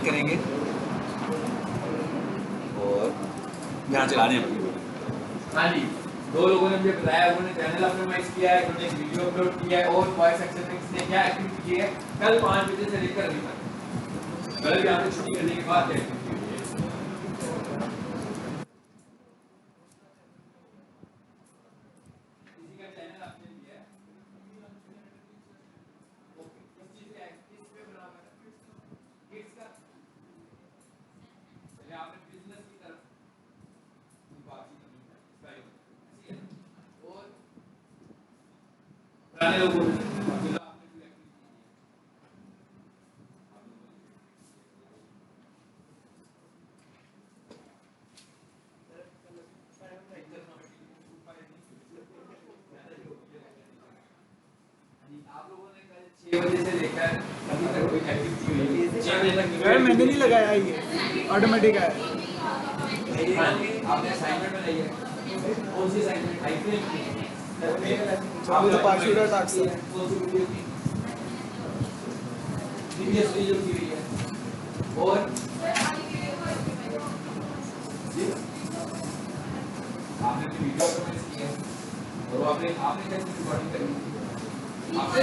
करेंगे और यहाँ चलाने हैं। हाँ जी, दो लोगों ने मुझे बताया, उन्होंने चैनल ऑप्टिमाइज किया है, उन्होंने वीडियो अपलोड किया है और वॉइस एक्सेप्ट में किसने क्या एक्टिविटी की है कल 5 बजे से लेकर अभी तक। कल भी आपने छुट्टी करने के बाद क्या एक्टिविटी हुई है? किसी का चैनल आपने लिया है? ओके, किस चीज़ का किस पे बना हुआ है? किड्स का? चलिए आपने बिजनेस की तरफ की बातचीत की है, इसका ये ऐसी है। और पुराने लोगों ने जिला आपने जो एक्टिविटी की है, आप लोगों ने कल 6 बजे से लेकर अभी तक कोई एक्टिविटी हुई है? 6 बजे तक यार मैंने नहीं लगाया ये ऑटोमेटिक है। हाँ, आपने असाइनमेंट बनाई है? कौन सी असाइनमेंट? अभी तो पार्शियल टास्क है। कौन सी वीडियो की? प्रीवियसली जो की हुई है। और आपने अपनी वीडियो ऑर्गेनाइज की है और वो आपने कैसे रिकॉर्डिंग करी? आपने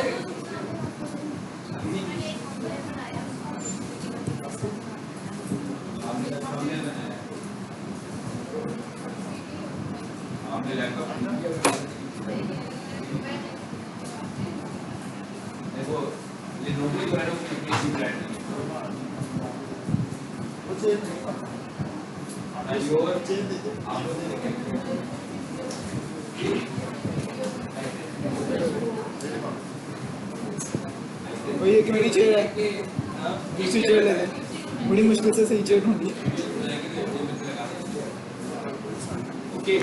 आपने थंबनेल बनाया, आपने लैपटॉप देखो, ये नौकरी वालों की यूपीएससी ब्रांड है और आप लोगों ने क्या किया? वही एक मेरी चेयर है, दूसरी चेयर ले ले, बड़ी मुश्किल से सही चेयर ढूंढी। ओके,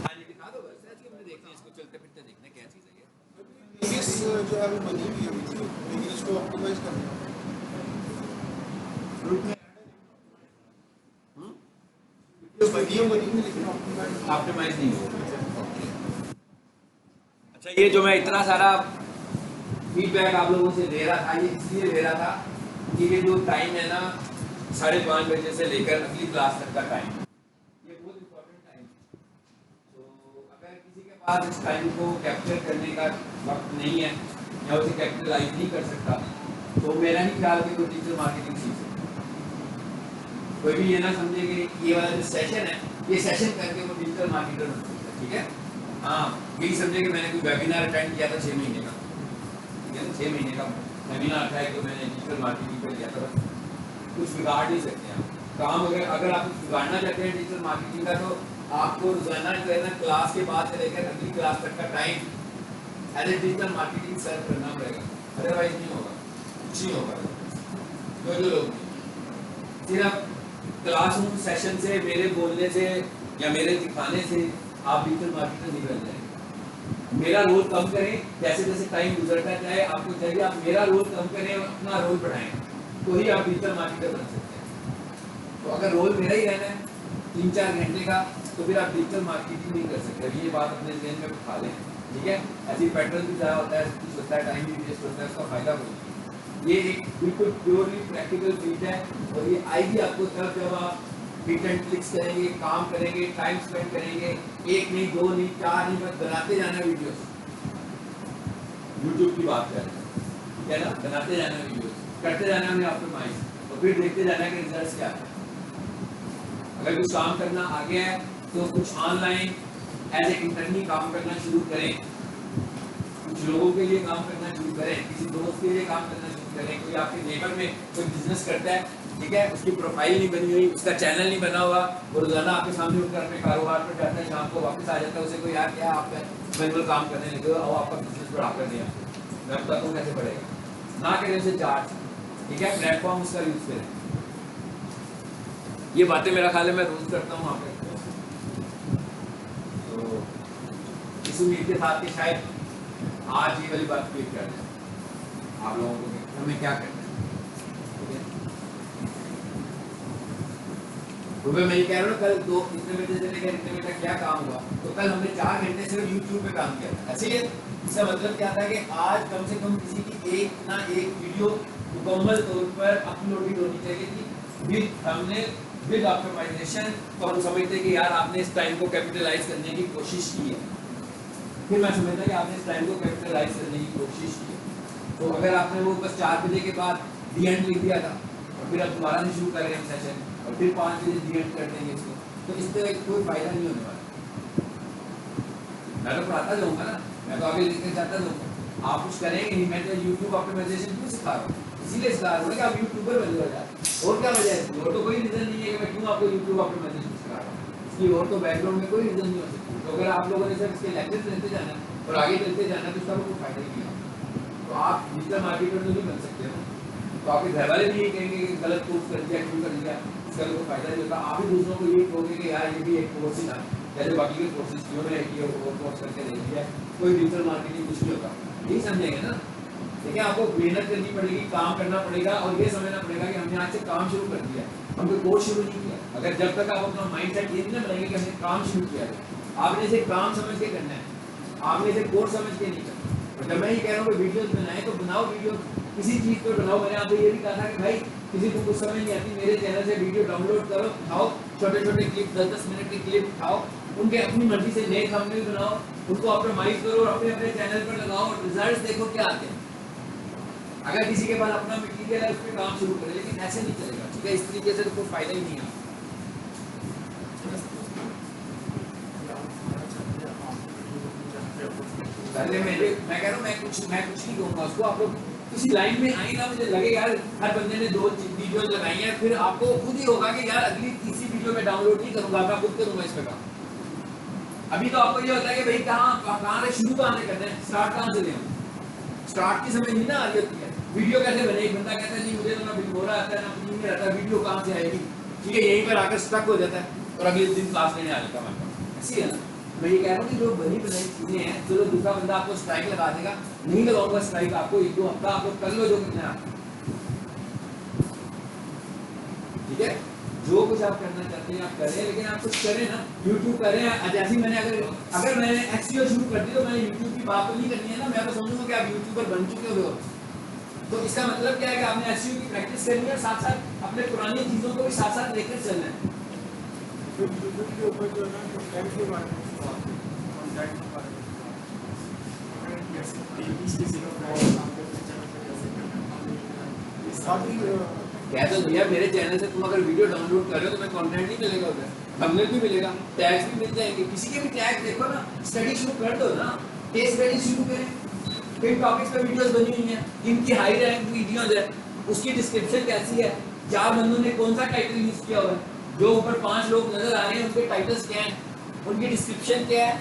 हाँ जी, दिखा दो बस, ऐसे हमने देखते हैं इसको, चलते फिरते देखते हैं क्या चीज़ है ये। इस जो है वो बनी हुई है वीडियो, लेकिन इसको ऑप्टिमाइज करना है। वीडियो बनी हुई लेकिन ऑप्टिमाइज नहीं हो। अच्छा, ये जो मैं इतना सारा फीडबैक आप लोगों से ले रहा था, ये इसलिए ले रहा था कि ये जो टाइम है ना 5:30 बजे से लेकर अगली क्लास तक का टाइम, ये बहुत इम्पोर्टेंट टाइम है। तो अगर किसी के पास इस टाइम को कैप्चर करने का वक्त नहीं है या उसे कैपिटलाइज नहीं कर सकता, तो मेरा नहीं ख्याल कि कोई डिजिटल मार्केटिंग सीख सकता। कोई भी ये ना समझे कि ये वाला जो सेशन है, ये सेशन करके वो डिजिटल मार्केटर बन सकता है, ठीक है? हाँ, यही समझे कि मैंने कोई वेबिनार अटेंड किया था 6 महीने का, ठीक है? 6 महीने का वेबिनार था तो मैंने डिजिटल मार्केटिंग पर लिया था, कुछ बिगाड़ नहीं सकते आप काम। अगर आप कुछ बिगाड़ना चाहते हैं डिजिटल मार्केटिंग का, तो आपको रोजाना जो है ना क्लास के बाद से लेकर अगली क्लास तक का time as a digital marketing serve करना पड़ेगा, अदरवाइज नहीं होगा, कुछ नहीं होगा। जो लोग सिर्फ क्लासरूम सेशन से, मेरे बोलने से या मेरे दिखाने से आप डिजिटल मार्केटर नहीं बन जाएंगे। मेरा रोल कम करें, जैसे जैसे टाइम गुजरता जाए आपको चाहिए आप मेरा रोल कम करें और अपना रोल बढ़ाएं, तो ही आप डिजिटल मार्केटर बन सकते हैं। तो अगर रोल मेरा ही रहना है 3-4 घंटे का, तो फिर आप डिजिटल मार्केटिंग नहीं कर सकते। ये बात अपने जहन में उठा लें, ठीक है? ऐसी पेट्रोल भी ज़्यादा होता है, कुछ होता है, टाइम भी वेस्ट होता है, उसका फायदा होता है। ये एक बिल्कुल प्योरली प्रैक्टिकल फील्ड है और ये आएगी आपको तब जब आप हिट एंड क्लिक्स करेंगे, काम करेंगे, टाइम स्पेंड करेंगे, 1 नहीं 2 नहीं 4 नहीं, बस बनाते जाना वीडियोस। यूट्यूब की बात कर रहे हैं, ठीक है ना? बनाते जाना वीडियोस, करते जाना उन्हें ऑप्टिमाइज और फिर देखते जाना कि रिजल्ट्स क्या है। अगर कुछ काम करना आ गया है तो कुछ ऑनलाइन एज ए इंटर्नी काम करना शुरू करें, कुछ लोगों के लिए काम करना शुरू करें, किसी दोस्त के लिए काम करना शुरू करें। कोई आपके नेबर में कोई बिजनेस करता है, ठीक है, उसकी प्रोफाइल नहीं बनी हुई, उसका चैनल नहीं बना हुआ, वो रोजाना आपके सामने उठकर अपने कारोबार पर जाता है, शाम को वापस आ जाता है, उसे कोई यार क्या आप मैनुअल काम करने लगे हो, अब आपका बिजनेस बढ़ा कर दिया, मैं बताता हूँ कैसे बढ़ेगा। ना करें उसे चार्ज, ठीक है, प्लेटफॉर्म उसका यूज करें। ये बातें मेरा ख्याल है मैं रोज करता हूँ वहाँ पे। तो इस उम्मीद के साथ कि शायद आज ये वाली बात क्लियर कर दें आप लोगों को हमें क्या करना है, ठीक है? तो मैं नहीं कह रहा हूँ कल 2 इतने बजे से लेकर इतने बजे तक क्या काम हुआ, तो कल हमने 4 घंटे सिर्फ यूट्यूब पे काम किया था। ऐसे ही इसका मतलब क्या था कि आज कम से कम किसी की एक ना एक वीडियो मुकम्मल तौर पर अपलोडेड होनी चाहिए थी विद थंबनेल विद ऑप्टिमाइजेशन। तो हम समझते हैं कि यार आपने इस टाइम को कैपिटलाइज करने की कोशिश की है। फिर मैं समझता कि आपने इस टाइम को कैपिटलाइज करने की कोशिश की। तो अगर आपने वो बस 4 बजे के बाद दी एंड लिख दिया था और फिर अब दोबारा से शुरू कर रहे हैं सेशन और फिर 5 बजे दी एंड कर देंगे इसको, तो इस तरह कोई फायदा नहीं होने वाला। मैं तो पढ़ाता जाऊँगा ना, मैं तो आगे लिखते जाता जाऊँगा, आप कुछ करेंगे नहीं। मैं तो यूट्यूब ऑप्टिमाइजेशन क्यों सिखा रहा हूँ? इसीलिए सिखा रहा हूँ कि आप यूट्यूबर बन जाए। और क्या वजह है? और तो कोई रीज़न नहीं है कि मैं क्यों आपको यूट्यूब ऑप्टिमाइजेशन सिखा रहा हूँ। इसकी और तो बैकग्राउंड में कोई रीज़न नहीं हो सकती। तो अगर आप लोगों ने सिर्फ इसके लेक्चर लेते जाना और आगे चलते जाना तो इसका कोई फायदा नहीं है। तो आप डिजिटल मार्केटर तो नहीं बन सकते हो। तो आपके घर वाले भी ये कहेंगे कि गलत कोर्स कर दिया, क्यों कर दिया, इसका कोई फायदा नहीं होता। आप ही दूसरों को ये कहोगे कि यार ये भी एक कोर्स ही था, जैसे बाकी के कोर्सेज क्यों नहीं किए, वो कोर्स करके दे दिया, कोई डिजिटल मार्केटिंग कुछ नहीं होगा। यही समझेंगे ना। देखिए आपको मेहनत करनी पड़ेगी, काम करना पड़ेगा और ये समझना पड़ेगा कि हमने आज से काम शुरू कर दिया, हमने कोर्स शुरू नहीं किया। अगर जब तक आप अपना माइंड सेट ये नहीं ना बनाएंगे कि हमने काम शुरू किया है, आपने इसे काम समझ के करना है, आपने इसे कोर्स समझ के नहीं करना। और जब मैं ये कह रहा हूँ कि वीडियोस बनाएं तो बनाओ वीडियो, किसी चीज़ पर बनाओ। मैंने आपको ये भी कहा था कि भाई किसी को कुछ समझ नहीं आती, मेरे चैनल से वीडियो डाउनलोड करो, उठाओ छोटे छोटे क्लिप, 10-10 मिनट के क्लिप उठाओ, उनके अपनी मर्जी से नए थंबनेल बनाओ, उनको ऑप्टिमाइज करो और अपने अपने चैनल पर लगाओ और रिजल्ट देखो क्या आते हैं। अगर किसी के पास अपना मटेरियल है उस पर काम शुरू करें, लेकिन ऐसे नहीं चलेगा, ठीक है? इस तरीके से तो कोई फायदा ही नहीं है। पहले मैं कह रहा हूँ मैं कुछ नहीं कहूँगा उसको। आप लोग किसी लाइन में आई ना, मुझे लगे यार हर बंदे ने 2 वीडियोस लगाई हैं, फिर आपको खुद ही होगा कि यार अगली तीसरी वीडियो में डाउनलोड नहीं करूँगा, मैं खुद करूँगा इस पे काम। अभी तो आपको ये होता है कि भाई कहाँ से शुरू कहाँ से करना है, स्टार्ट कहाँ से लें। स्टार्ट की समय नहीं ना आ रही होती है। वीडियो कैसे बने, एक बंदा कहता है नहीं मुझे तो ना भिगोरा आता है ना कुछ नहीं आता, वीडियो कहाँ से आएगी, ठीक है? यहीं पर आकर स्टक हो जाता है और अगले दिन क्लास लेने आ जाता है हमारे पास। ऐसी है ना। मैं ये कह रहा हूँ कि जो बनी बनाई चीज़ें हैं, चलो दूसरा बंदा आपको स्ट्राइक लगा देगा, नहीं लगाऊंगा स्ट्राइक आपको, 1-2 हफ्ता आप लोग कर लो जो करना है, ठीक है? जो कुछ आप करना चाहते हैं आप करें, लेकिन आप कुछ करें ना। यूट्यूब करें, जैसे मैंने अगर मैंने एसईओ शुरू कर दी तो मैंने यूट्यूब की बात तो नहीं करनी है ना। मैं तो समझूंगा कि आप यूट्यूबर बन चुके हो, तो इसका मतलब क्या है कि आपने एसईओ की प्रैक्टिस करनी है और साथ साथ अपने पुरानी चीज़ों को भी साथ साथ लेकर चलना है। कह तो भैया मेरे चैनल से तुम अगर वीडियो डाउनलोड कर रहे हो तो मैं कंटेंट नहीं मिलेगा उधर, थंबनेल भी मिलेगा, टैग्स भी मिल जाएंगे। किसी के भी टैग देखो ना, स्टडी शुरू कर दो ना, केस स्टडी शुरू करें। किन टॉपिक्स पे वीडियोस बनी हुई हैं, किनकी हाई रैंक वीडियोस है, उसकी डिस्क्रिप्शन कैसी है, 4 बंदों ने कौन सा टाइटल यूज किया हुआ है, जो ऊपर 5 लोग नजर आ रहे हैं उनके टाइटल्स क्या हैं, उनकी डिस्क्रिप्शन क्या है,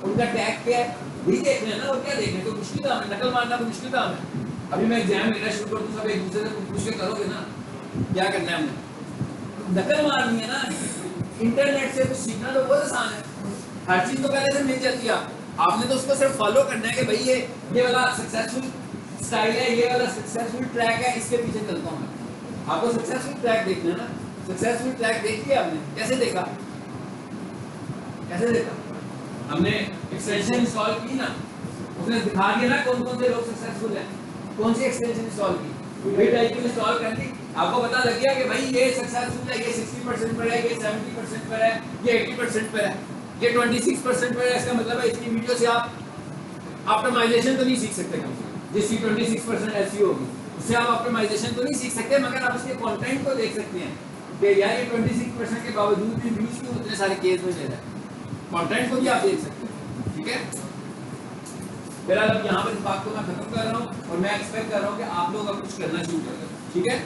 उनका टैग क्या है, वही देखना है ना। और क्या देखना है? तो मुश्किल काम है, नकल मारना तो मुश्किल काम है। अभी मैं एग्जाम लेना शुरू कर दूँ, सब एक दूसरे से पूछ के करोगे ना, क्या करना है हमने, नकल मारनी है ना। इंटरनेट से कुछ सीखना तो बहुत आसान है, हर चीज तो पहले से मिल जाती है। आपने तो उसको सिर्फ फॉलो करना है कि भाई ये वाला सक्सेसफुल स्टाइल है, ये वाला सक्सेसफुल ट्रैक है, इसके पीछे चलता हूँ मैं। आपको सक्सेसफुल ट्रैक देखना है ना। सक्सेसफुल ट्रैक देख लिया आपने, कैसे देखा, कैसे देखा? हमने एक्सटेंशन इंस्टॉल की ना, उसने दिखा दिया ना कौन कौन से लोग सक्सेसफुल हैं, कौन सी एक्सटेंशन इंस्टॉल की, वही टाइप की इंस्टॉल कर दी, आपको पता लग गया कि भाई ये सक्सेसफुल है, ये 60% पर है, ये 70% पर है, ये 80% पर है, ये 26% पर है। इसका मतलब है इसकी वीडियो से आप ऑप्टिमाइजेशन तो नहीं सीख सकते कम से कम, जिसकी 26% एसईओ होगी उससे आप ऑप्टिमाइजेशन तो नहीं सीख सकते, मगर आप उसके कंटेंट को देख सकते हैं कि यार ये 26% के बावजूद भी व्यूज क्यों उतने सारे केस में ले रहा है। कंटेंट को भी आप देख सकते हैं, ठीक है? फिलहाल अब यहाँ पर इस बात को मैं खत्म कर रहा हूँ और मैं एक्सपेक्ट कर रहा हूँ कि आप लोग अब कुछ करना शुरू कर दें, ठीक है?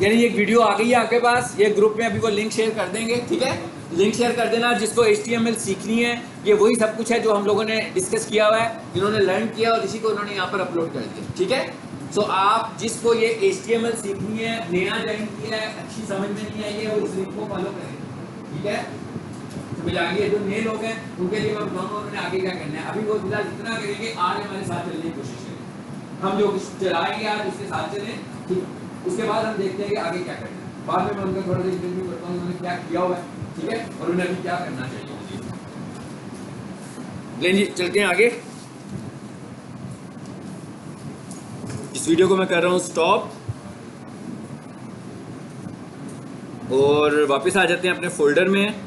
यानी एक वीडियो आ गई है आपके पास, ये ग्रुप में अभी वो लिंक शेयर कर देंगे, ठीक है? लिंक शेयर कर देना। जिसको HTML सीखनी है, ये वही सब कुछ है जो हम लोगों ने डिस्कस किया हुआ है, जिन्होंने लर्न किया और इसी को उन्होंने यहाँ पर अपलोड कर दिया, ठीक है? सो आप जिसको ये HTML सीखनी है, नया ज्वाइन किया है, अच्छी समझ में नहीं आई है, वो इस लिंक को फॉलो करें, ठीक है? समझ आ गई? जो नए लोग हैं उनके लिए मैं बताऊंगा उन्होंने आगे क्या करना है। अभी वो फिलहाल इतना करेंगे, आज हमारे साथ चलने की कोशिश करें, हम जो कुछ चलाएंगे आज उसके साथ चलें, ठीक? उसके बाद हम देखते हैं कि आगे क्या करना है। बाद में मैं उनका थोड़ा सा इंटरव्यू करता हूँ उन्होंने क्या किया हुआ है, ठीक है? और उन्हें अभी क्या करना चाहिए। लें जी, चलते हैं आगे। इस वीडियो को मैं कर रहा हूँ स्टॉप और वापस आ जाते हैं अपने फोल्डर में।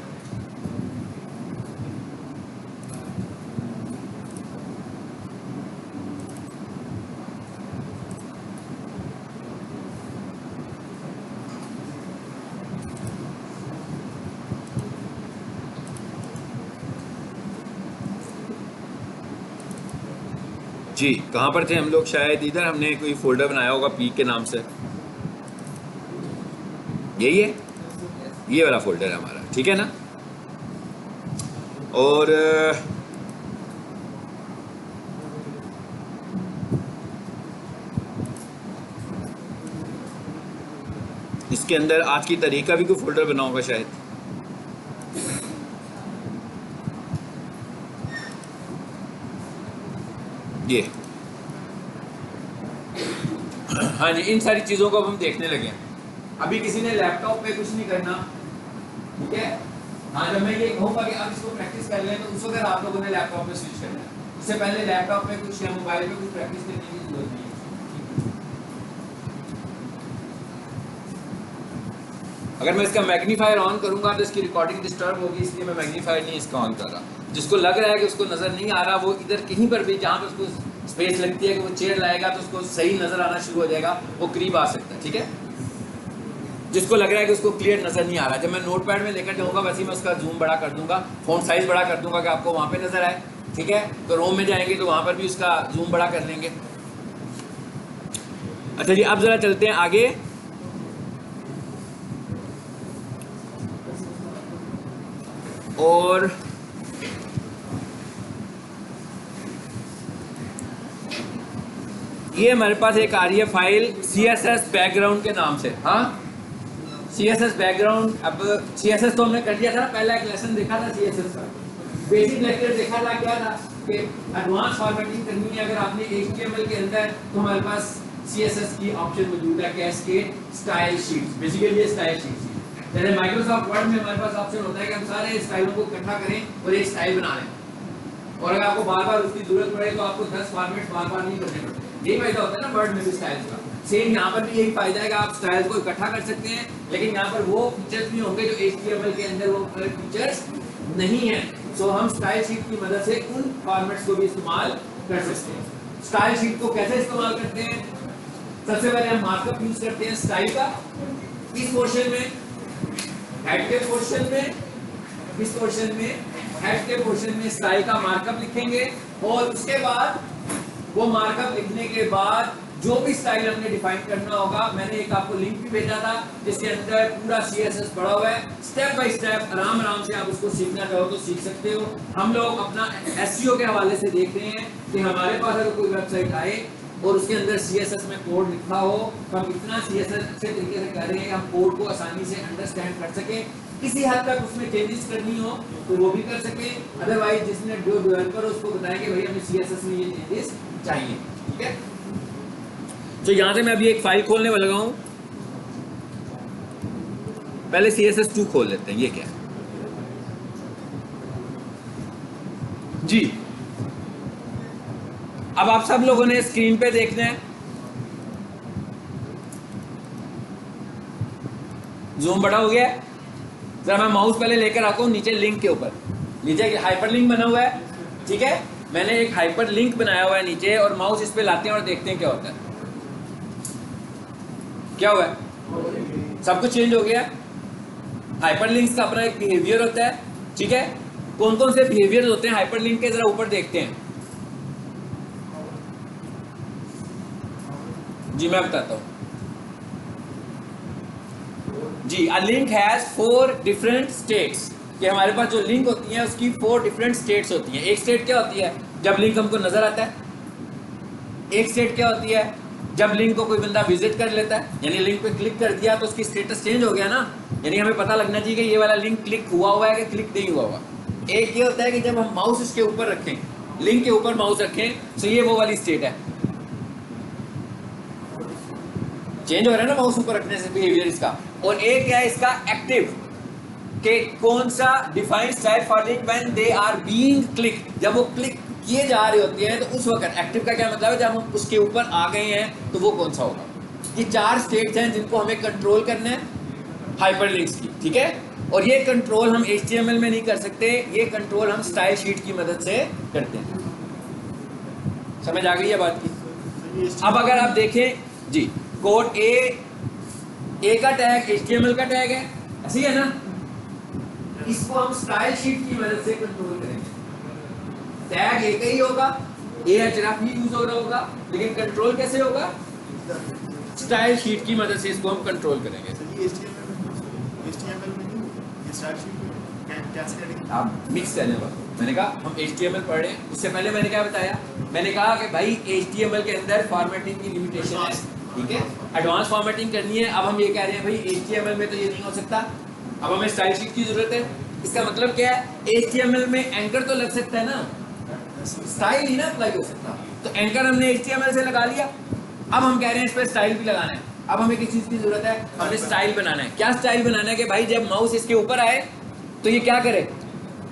जी कहाँ पर थे हम लोग? शायद इधर हमने कोई फोल्डर बनाया होगा पी के नाम से। यही है, ये वाला फोल्डर है हमारा, ठीक है ना। और इसके अंदर आज की तारीख का भी कोई फोल्डर बना होगा शायद। ये हाँ जी, इन सारी चीज़ों को अब हम देखने लगे हैं। अभी किसी ने लैपटॉप पे कुछ नहीं करना, ठीक है। हाँ, जब मैं ये कहूँगा कि आप इसको प्रैक्टिस कर लें तो उस वक्त आप लोगों ने लैपटॉप पे स्विच करना है। उससे पहले लैपटॉप पे कुछ या मोबाइल पे कुछ प्रैक्टिस करने की जरूरत नहीं है। अगर मैं इसका मैग्नीफायर ऑन करूंगा तो इसकी रिकॉर्डिंग डिस्टर्ब होगी, इसलिए मैं मैग्नीफायर नहीं इसका ऑन कर रहा। जिसको लग रहा है कि उसको नज़र नहीं आ रहा, वो इधर कहीं पर भी जहाँ पे उसको स्पेस लगती है कि वो चेयर लाएगा तो उसको सही नज़र आना शुरू हो जाएगा, वो करीब आ सकता है, ठीक है। जिसको लग रहा है कि उसको क्लियर नज़र नहीं आ रहा, जब मैं नोटपैड में लेकर जाऊँगा वैसे ही मैं उसका जूम बड़ा कर दूंगा, फ़ॉन्ट साइज़ बड़ा कर दूंगा कि आपको वहाँ पे नज़र आए, ठीक है। तो रोम में जाएंगे तो वहाँ पर भी उसका जूम बड़ा कर लेंगे। अच्छा जी, अब ज़रा चलते हैं आगे। और ये हमारे पास एक आ रही है फाइल CSS बैकग्राउंड के नाम से। हाँ, CSS बैकग्राउंड। अब CSS तो हमने कर दिया था, पहला एक लेसन देखा था CSS का, बेसिक लेक्चर देखा था। क्या था कि एडवांस फॉर्मेटिंग करनी है अगर आपने HTML के अंदर, तो हमारे पास CSS की ऑप्शन मौजूद है, कैस्केड स्टाइल शीट्स। बेसिकली ये स्टाइल शीट्स, जैसे माइक्रोसॉफ्ट वर्ड में हमारे पास ऑप्शन होता है कि हम सारे स्टाइलों को इकट्ठा करें और एक स्टाइल बना लें, और अगर आपको बार बार उसकी जरूरत पड़े तो आपको 10 फॉर्मेट बार बार नहीं करने पड़ते। यही फायदा होता है ना वर्ड में भी स्टाइल्स का। सेम यहाँ पर भी यही फायदा है कि आप स्टाइल्स को इकट्ठा कर सकते हैं, लेकिन यहाँ पर वो फीचर्स भी होंगे जो HTML के अंदर वो फीचर्स नहीं है। सो हम स्टाइल शीट की मदद से उन फॉर्मेट्स को भी इस्तेमाल कर सकते हैं। स्टाइल शीट को कैसे इस्तेमाल करते हैं? सबसे पहले हम मार्कअप यूज करते हैं स्टाइल का। इस पोर्शन में हेड के पोर्शन में, इस पोर्शन में हेड के पोर्शन में स्टाइल का मार्कअप लिखेंगे, और उसके बाद वो मार्कअप लिखने के बाद जो भी स्टाइल हमने डिफाइन करना होगा, मैंने एक आपको लिंक भी भेजा था जिसके अंदर पूरा CSS पड़ा हुआ है, स्टेप बाय स्टेप आराम से आप उसको सीखना चाहो तो सीख सकते हो। हम लोग अपना SEO के हवाले से देख रहे हैं कि हमारे पास अगर कोई वेबसाइट आए और उसके अंदर CSS में कोड लिखा हो, तो हम इतना CSS अच्छे तरीके से कर रहे हैं कि हम कोड को आसानी से अंडरस्टैंड कर सकें। किसी हद तक उसमें चेंजेस करनी हो तो वो भी कर सकें, अदरवाइज जिसने जो डेवलपर हो उसको बताएं कि भाई हमें CSS में ये चेंजेस चाहिए, ठीक है। तो यहाँ से मैं अभी एक फाइल खोलने वाला हूँ। पहले CSS2 खोल लेते हैं। ये क्या है जी? अब आप सब लोगों ने स्क्रीन पे देखना है, जूम बड़ा हो गया है। जरा मैं माउस पहले लेकर आता हूँ नीचे लिंक के ऊपर, नीचे हाइपर लिंक बना हुआ है, ठीक है। मैंने एक हाइपर लिंक बनाया हुआ है नीचे, और माउस इस पे लाते हैं और देखते हैं क्या होता है। क्या हुआ है? सब कुछ चेंज हो गया। हाइपर लिंक्स का अपना एक बिहेवियर होता है, ठीक है। कौन कौन से बिहेवियर होते हैं हाइपर लिंक के, जरा ऊपर देखते हैं जी। मैं बताता हूँ जी। A link has 4 different states, कि हमारे पास जो लिंक होती है उसकी 4 डिफरेंट स्टेट्स होती हैं। एक स्टेट क्या होती है? जब लिंक हमको नजर आता है। एक स्टेट क्या होती है? जब लिंक को कोई बंदा विजिट कर लेता है, यानी लिंक पे क्लिक कर दिया तो उसकी स्टेटस चेंज हो गया ना, यानी हमें पता लगना चाहिए कि ये वाला लिंक क्लिक हुआ है कि क्लिक नहीं हुआ हुआ। एक ये होता है कि जब हम माउस इसके ऊपर रखें, लिंक के ऊपर माउस रखें, तो ये वो वाली स्टेट है। चेंज हो रहा है ना माउस ऊपर रखने से बिहेवियर इसका। और एक क्या है इसका? एक्टिव, के कौन सा defined style for link when they are being click, जब वो क्लिक किए जा रहे होते हैं, तो उस वक्त एक्टिव का क्या मतलब है, जब हम उसके ऊपर आ गए हैं तो वो कौन सा होगा। ये 4 स्टेट्स हैं जिनको हमें कंट्रोल करना है हाइपरलिंक्स की, ठीक है। और ये कंट्रोल हम HTML में नहीं कर सकते, ये कंट्रोल हम स्टाइल शीट की मदद से करते हैं। समझ आ गई है बात की। अब अगर आप देखें जी, कोड ए का टैग HTML का टैग है, ऐसी है ना, इसको हम स्टाइल शीट की मदद से कंट्रोल करेंगे। टैग ए का ही होगा, AHREF ही यूज हो रहा होगा, लेकिन कंट्रोल कैसे होगा, स्टाइल शीट की मदद से इसको हम कंट्रोल करेंगे। आप मिक्स करने वाले, मैंने कहा हम HTML पढ़ रहे हैं, उससे पहले मैंने क्या बताया, मैंने कहा कि भाई HTML के अंदर फॉर्मेटिंग की लिमिटेशन है, ठीक है, एडवांस फॉर्मेटिंग करनी है। अब हम ये कह रहे हैं भाई HTML में तो ये नहीं हो सकता, अब हमें स्टाइल शीट की जरूरत है। इसका मतलब क्या है, HTML में एंकर तो लग सकता है ना, स्टाइल ही ना अप्लाई हो सकता, तो एंकर हमने HTML से लगा लिया। अब हम कह रहे हैं इस पर स्टाइल भी लगाना है। अब हमें किस चीज की जरूरत है, हमें स्टाइल बनाना है। क्या स्टाइल बनाना है कि भाई जब माउस इसके ऊपर आए तो ये क्या करे,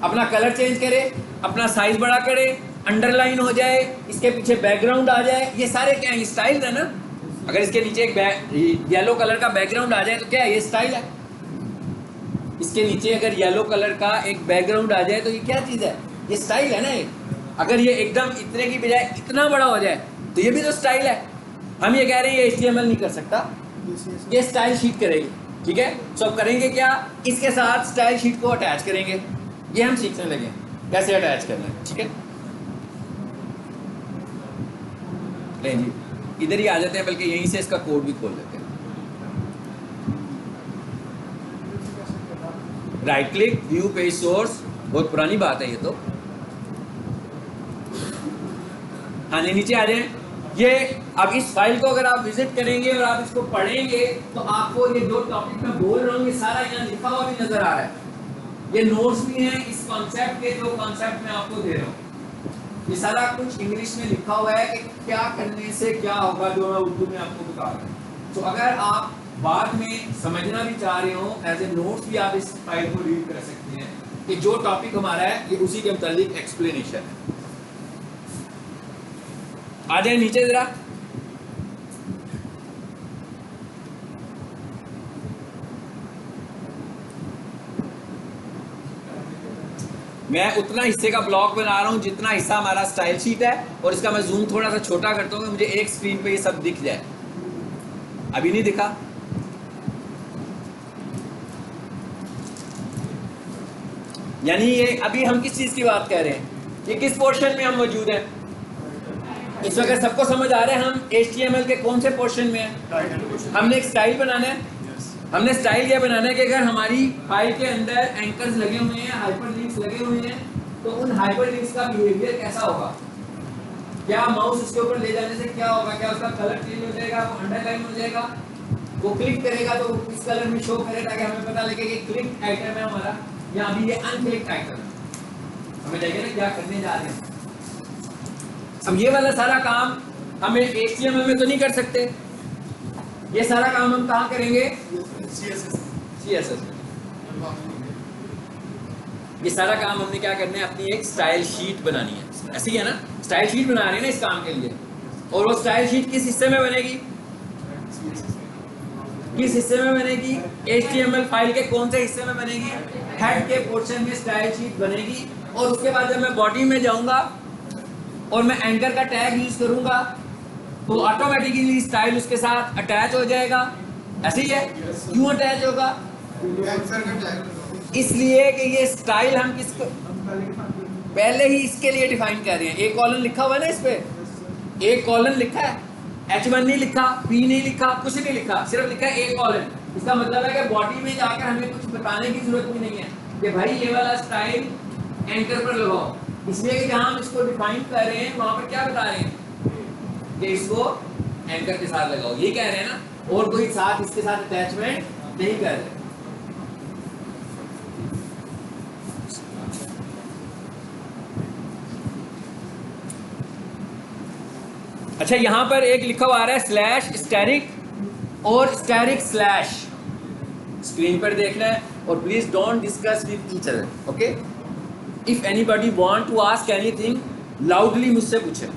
अपना कलर चेंज करे, अपना साइज बड़ा करे, अंडरलाइन हो जाए, इसके पीछे बैकग्राउंड आ जाए, ये सारे क्या है, स्टाइल है ना। अगर इसके नीचे एक येलो कलर का बैकग्राउंड आ जाए तो क्या है, ये स्टाइल है। इसके नीचे अगर येलो कलर का एक बैकग्राउंड आ जाए तो ये क्या चीज है, ये स्टाइल है ना। ये अगर ये एकदम इतने की बजाय इतना बड़ा हो जाए तो ये भी तो स्टाइल है। हम ये कह रहे हैं ये HTML नहीं कर सकता, ये स्टाइल शीट करेगी, ठीक है। सो अब करेंगे क्या, इसके साथ स्टाइल शीट को अटैच करेंगे। ये हम सीखने लगे कैसे अटैच करना है, ठीक है। नहीं जी, इधर ही आ जाते हैं, बल्कि यहीं से इसका कोड भी खोल लेते हैं। Right click, view page source, बहुत पुरानी बात है ये तो। हाँ जी, नीचे आ जाए। ये अब इस फाइल को अगर आप विजिट करेंगे और आप इसको पढ़ेंगे तो आपको ये जो टॉपिक मैं बोल रहा हूँ ये सारा यहाँ लिखा हुआ भी नजर आ रहा है। ये नोट्स भी हैं इस कॉन्सेप्ट के, जो कॉन्सेप्ट मैं आपको दे रहा हूँ। ये सारा कुछ इंग्लिश में लिखा हुआ है कि क्या करने से क्या होगा, जो मैं उर्दू में आपको बता रहा हूँ। तो अगर आप बाद में समझना भी चाह रहे हो, एज ए नोट्स भी आप इस फाइल को रीड कर सकते हैं कि जो टॉपिक हमारा है ये उसी के मुतालिक एक्सप्लेनेशन है। आ जाए नीचे जरा। मैं उतना हिस्से का ब्लॉक बना रहा हूं जितना हिस्सा हमारा स्टाइल शीट है, और इसका मैं जूम थोड़ा सा छोटा करता हूं कि मुझे एक स्क्रीन पे ये सब दिख जाए। अभी नहीं दिखा, यानी ये अभी हम किस चीज की बात कर रहे हैं, ये किस पोर्शन में हम मौजूद हैं। इस वक्त सबको समझ आ रहा है हम HTML के कौन से पोर्शन में है। हमने एक स्टाइल बनाना है। हमने स्टाइल यह बनाना है कि अगर हमारी फाइल के अंदर एंकर्स लगे हुए हैं, हाइपरलिंक्स लगे हुए हैं, तो उन हाइपरलिंक्स का बिहेवियर कैसा होगा, क्या माउस उसके ऊपर ले जाने से क्या होगा, क्या उसका कलर चेंज हो जाएगा, वो अंडरलाइन हो जाएगा, वो क्लिक करेगा तो इस कलर में शो करे ताकि हमें पता लगे कि क्लिक आइटम है हमारा, या अभी ये अनक्लिक आइटम है। हमें चाहिए ना क्या करने जा रहे हैं। अब ये वाला सारा काम हमें HTML में तो नहीं कर सकते, ये सारा काम हम कहाँ करेंगे, CSS में। ये सारा काम हमने क्या करना है, अपनी एक स्टाइल शीट बनानी है। ऐसी है ना, स्टाइल शीट बना रहे हैं ना इस काम के लिए। और वो स्टाइल शीट किस हिस्से में बनेगी, किस हिस्से में बनेगी, HTML फाइल के कौन से हिस्से में बनेगी, हेड के पोर्शन में स्टाइल शीट बनेगी। और उसके बाद जब मैं बॉडी में जाऊंगा और मैं एंकर का टैग यूज करूंगा तो ऑटोमेटिकली स्टाइल उसके साथ अटैच हो जाएगा। ऐसे ही है, क्यों अटैच होगा, इसलिए कि ये स्टाइल हम किसको पहले ही इसके लिए डिफाइन कर रहे हैं। एक कॉलन लिखा हुआ है ना, इस पे एक कॉलन लिखा है, H1 नहीं लिखा, P नहीं लिखा, कुछ नहीं लिखा, सिर्फ लिखा है एक कॉलन। इसका मतलब है कि बॉडी में जाकर हमें कुछ बताने की जरूरत भी नहीं है कि भाई ये वाला स्टाइल एंकर पर लगाओ, इसलिए कि जहां हम इसको डिफाइन कर रहे हैं वहां पर क्या बता रहे हैं कि इसको एंकर के साथ लगाओ, ये कह रहे हैं ना, और कोई साथ इसके साथ अटैचमेंट नहीं कर रहे। अच्छा, यहां पर एक लिखा हुआ आ रहा है स्लैश स्टैरिक और स्टैरिक स्लैश, स्क्रीन पर देखना है। और please don't discuss with each other, okay. If anybody want to ask anything loudly मुझसे पूछे।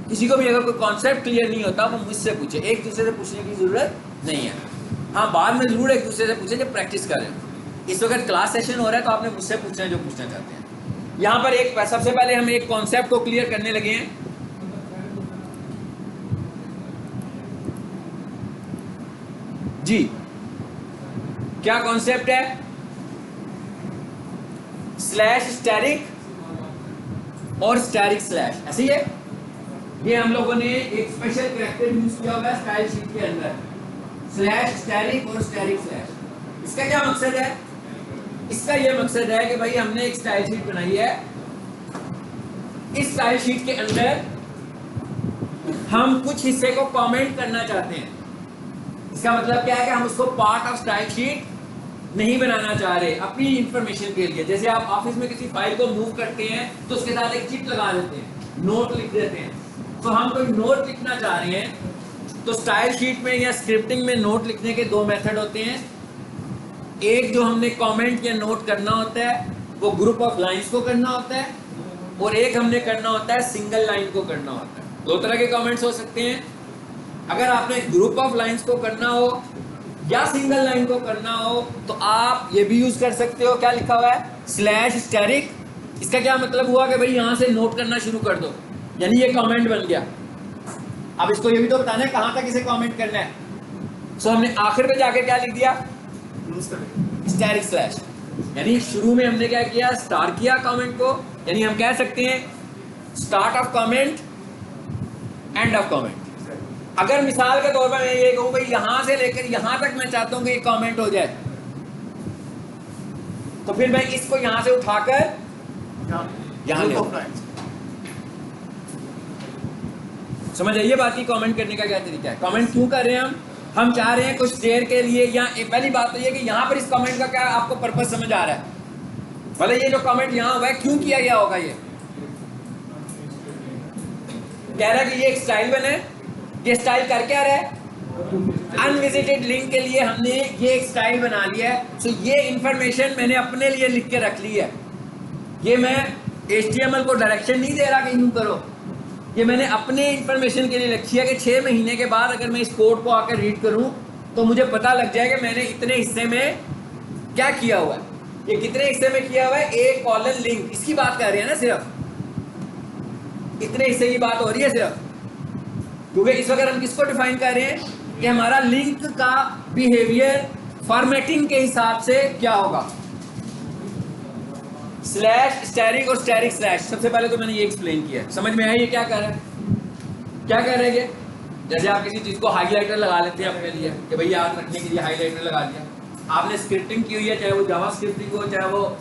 किसी को भी अगर कोई कॉन्सेप्ट क्लियर नहीं होता वो मुझसे पूछे, एक दूसरे से पूछने की जरूरत नहीं है। हाँ, बाद में जरूर एक दूसरे से पूछे जब प्रैक्टिस करें। इस वक्त क्लास सेशन हो रहा है तो आपने मुझसे पूछना है जो पूछना चाहते हैं। यहाँ पर एक सबसे पहले हम एक कॉन्सेप्ट को क्लियर करने लगे हैं। जी, क्या कॉन्सेप्ट है? स्लैश स्टैरिक और स्टैरिक स्लैश, ऐसे ही है। ये हम लोगों ने एक स्पेशल कैरेक्टर यूज किया हुआ है स्टाइल शीट के अंदर, स्लैश स्टैरिक और स्टैरिक स्लैश। इसका क्या मकसद है? इसका यह मकसद है कि भाई हमने एक स्टाइल शीट बनाई है, इस स्टाइल शीट के अंदर हम कुछ हिस्से को कमेंट करना चाहते हैं। इसका मतलब क्या है कि हम उसको पार्ट ऑफ स्टाइल शीट नहीं बनाना चाह रहे अपनी इंफॉर्मेशन के लिए। जैसे आप ऑफिस में किसी फाइल को मूव करते हैं तो उसके साथ एक चिट लगा देते हैं, नोट लिख देते हैं। तो हम कोई नोट लिखना चाह रहे हैं तो स्टाइल शीट में या स्क्रिप्टिंग में नोट लिखने के दो मेथड होते हैं। एक जो हमने कमेंट या नोट करना होता है वो ग्रुप ऑफ लाइंस को करना होता है, और एक हमने करना होता है सिंगल लाइन को करना होता है। दो तरह के कमेंट्स हो सकते हैं। अगर आपने ग्रुप ऑफ लाइंस को करना हो या सिंगल लाइन को करना हो तो आप ये भी यूज कर सकते हो। क्या लिखा हुआ है? Slash asterisk. इसका क्या मतलब हुआ कि भाई यहां से नोट करना शुरू कर दो, यानी ये कमेंट बन गया। अब इसको ये भी तो बताना है कहां तक इसे कमेंट करना है। सो हमने आखिर में जाके क्या लिख दिया? Asterisk slash. यानी शुरू में हमने क्या किया? स्टार किया कमेंट को, यानी हम कह सकते हैं start of comment, end of comment. अगर मिसाल के तौर पर मैं ये कहूं भाई यहां से लेकर यहां तक मैं चाहता हूं कि ये कमेंट हो जाए, तो फिर मैं इसको यहां से उठाकर यहां ले आऊं। समझ आइए बात की कमेंट करने का क्या तरीका है। कमेंट क्यों कर रहे हैं हम चाह रहे हैं कुछ देर के लिए, या पहली बात तो ये कि यहां पर इस कमेंट का क्या आपको पर्पस समझ आ रहा है? भले ये जो कमेंट यहां हुआ है क्यों किया गया होगा? ये कह रहा है कि ये एक स्टाइल बने। ये स्टाइल कर क्या रहा है? अनविजिटेड लिंक के लिए हमने ये एक स्टाइल बना लिया है। सो ये इंफॉर्मेशन मैंने अपने लिए लिख के रख ली है। ये मैं HTML को डायरेक्शन नहीं दे रहा कि यूं करो, ये मैंने अपने इंफॉर्मेशन के लिए रखी है कि 6 महीने के बाद अगर मैं इस कोड को आकर रीड करूं तो मुझे पता लग जाए कि मैंने इतने हिस्से में क्या किया हुआ है। ये कितने हिस्से में किया हुआ है? एक कॉलन लिंक, इसकी बात कर रहे हैं ना, सिर्फ इतने हिस्से की बात हो रही है सिर्फ। क्योंकि इस वक्त हम किसको डिफाइन कर रहे हैं कि हमारा लिंक का बिहेवियर फॉर्मेटिंग के हिसाब से क्या होगा। स्लैश स्टैरिक और स्टैरिक स्लैश, सबसे पहले तो मैंने ये एक्सप्लेन किया, समझ में आया ये क्या कर रहा है? क्या कर रहे हैं? जैसे आप किसी चीज को हाईलाइटर लगा लेते हैं अपने लिए कि भाई याद रखने के लिए हाईलाइटर लगा दिया। आपने स्क्रिप्टिंग की हुई है, चाहे वो जावा स्क्रिप्टिंग हो चाहे वो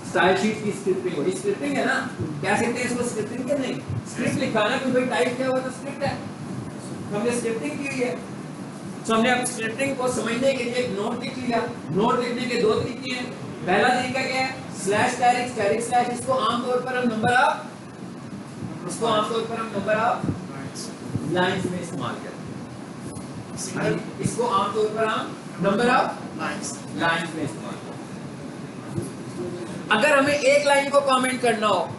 स्टाइल शीट की स्क्रिप्टिंग हो। स्क्रिप्टिंग है ना, कह सकते हैं इसको स्क्रिप्टिंग क्या? नहीं, स्क्रिप्ट लिखा है ना, क्योंकि भाई टाइप क्या हुआ तो स्क्रिप्ट है। हमने स्क्रिप्टिंग की हुई है, तो हमने अब स्क्रिप्टिंग को समझने के लिए एक नोट लिख लिया। नोट लिखने के दो तरीके हैं। पहला तरीका क्या है? Slash asterisk asterisk slash. इसको आमतौर पर हम नंबर ऑफ लाइंस में इस्तेमाल करते हैं। इसको आमतौर पर हम नंबर ऑफ लाइंस में इस्तेमाल करते हैं। अगर हमें एक लाइन को कमेंट करना हो,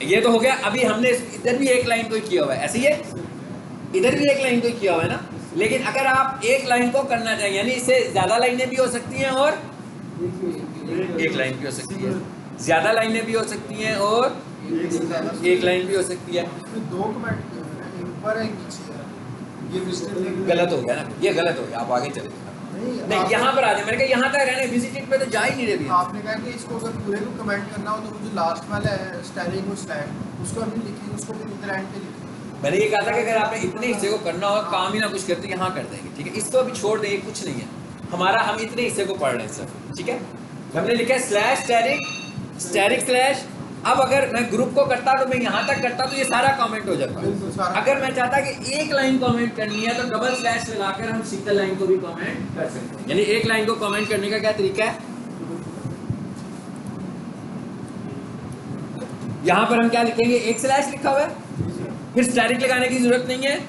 ये तो हो गया। अभी हमने इधर भी एक लाइन को ही किया हुआ है, ऐसे ही है, इधर भी एक लाइन को ही किया हुआ है ना। लेकिन अगर आप एक लाइन को करना चाहें, यानी इससे ज्यादा लाइनें भी हो सकती हैं और एक लाइन भी हो सकती है, ज्यादा लाइनें भी हो सकती हैं और एक लाइन भी हो सकती है। दो कमेंट ऊपर है नीचे है, ये विजिटेड गलत हो गया ना, ये गलत हो गया। आप आगे चले नहीं, यहाँ पर आ जाए। मैंने कहा यहाँ तक रहने, विजिटेड पे तो जा ही नहीं रही। आपने कहा कि इसको अगर पूरे को कमेंट करना हो तो मुझे लास्ट वाला है स्टैरिक और स्लैश, उसको अभी लिखिए, उसको भी इधर एंड पे लिखिए। मैंने ये कहा था कि अगर आपने इतने हिस्से को करना हो, काम ही ना कुछ करते, यहाँ कर देंगे, ठीक है। इसको अभी छोड़ देंगे, कुछ नहीं है हमारा, हम इतने हिस्से को पढ़ रहे हैं सर, ठीक है। हमने लिखा है स्लैश स्टैरिक स्टैरिक स्लैश। अब अगर मैं ग्रुप को करता तो मैं यहाँ तक करता तो ये सारा कमेंट हो जाता। अगर मैं चाहता कि एक लाइन कमेंट करनी है तो डबल स्लैश लगाकर हम सिंगल लाइन को भी कमेंट कर सकते हैं। यानी एक लाइन को कमेंट करने का क्या तरीका है? यहाँ पर हम क्या लिखेंगे? एक स्लैश लिखा हुआ है, फिर स्टैरिक लगाने की जरूरत नहीं है,